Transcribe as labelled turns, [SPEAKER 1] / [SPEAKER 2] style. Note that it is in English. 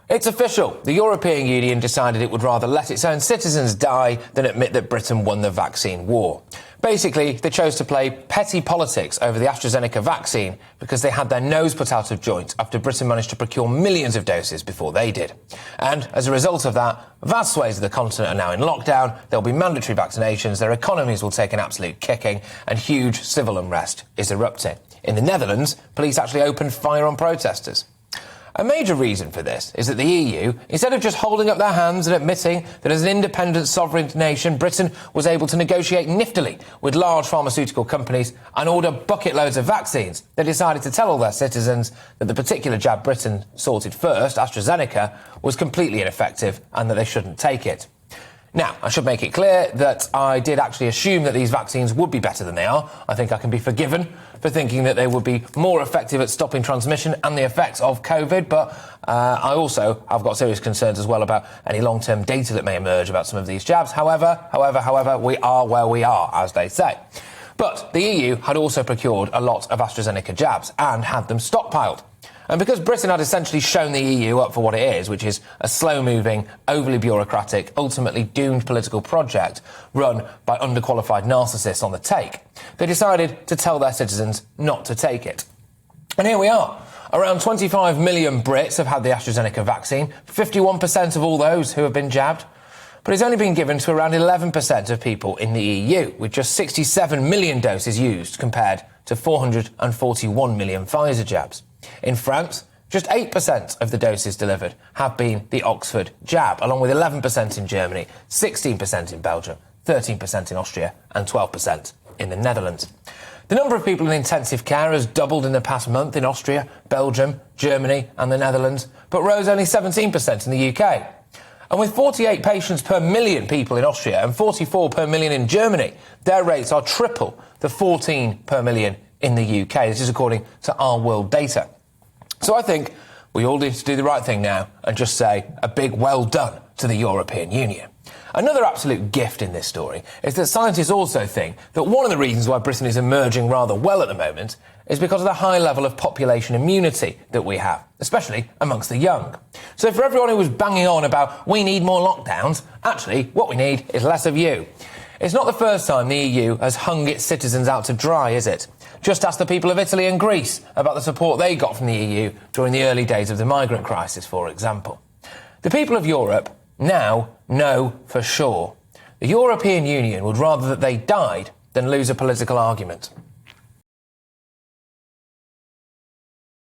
[SPEAKER 1] It's official. The European Union decided it would rather let its own citizens die than admit that Britain won the vaccine war. Basically, they chose to play petty politics over the AstraZeneca vaccine because they had their nose put out of joint after Britain managed to procure millions of doses before they did. And as a result of that, vast swathes of the continent are now in lockdown, there'll be mandatory vaccinations, their economies will take an absolute kicking, and huge civil unrest is erupting. In the Netherlands, police actually opened fire on protesters. A major reason for this is that the EU, instead of just holding up their hands and admitting that as an independent sovereign nation, Britain was able to negotiate niftily with large pharmaceutical companies and order bucket loads of vaccines, they decided to tell all their citizens that the particular jab Britain sorted first, AstraZeneca, was completely ineffective and that they shouldn't take it. Now, I should make it clear that I did actually assume that these vaccines would be better than they are. I think I can be forgiven for thinking that they would be more effective at stopping transmission and the effects of COVID, but I also have got serious concerns as well about any long-term data that may emerge about some of these jabs. However, we are where we are, as they say. But the EU had also procured a lot of AstraZeneca jabs and had them stockpiled. And because Britain had essentially shown the EU up for what it is, which is a slow-moving, overly bureaucratic, ultimately doomed political project run by underqualified narcissists on the take, they decided to tell their citizens not to take it. And here we are. Around 25 million Brits have had the AstraZeneca vaccine, 51% of all those who have been jabbed. But it's only been given to around 11% of people in the EU, with just 67 million doses used compared to 441 million Pfizer jabs. In France, just 8% of the doses delivered have been the Oxford jab, along with 11% in Germany, 16% in Belgium, 13% in Austria and 12% in the Netherlands. The number of people in intensive care has doubled in the past month in Austria, Belgium, Germany and the Netherlands, but rose only 17% in the UK. And with 48 patients per million people in Austria and 44 per million in Germany, their rates are triple the 14 per million in the UK. This is according to our world data. So I think we all need to do the right thing now and just say a big well done to the European Union. Another absolute gift in this story is that scientists also think that one of the reasons why Britain is emerging rather well at the moment is because of the high level of population immunity that we have, especially amongst the young. So for everyone who was banging on about we need more lockdowns, actually what we need is less of you. It's not the first time the EU has hung its citizens out to dry, is it? Just ask the people of Italy and Greece about the support they got from the EU during the early days of the migrant crisis, for example. The people of Europe now know for sure. The European Union would rather that they died than lose a political argument.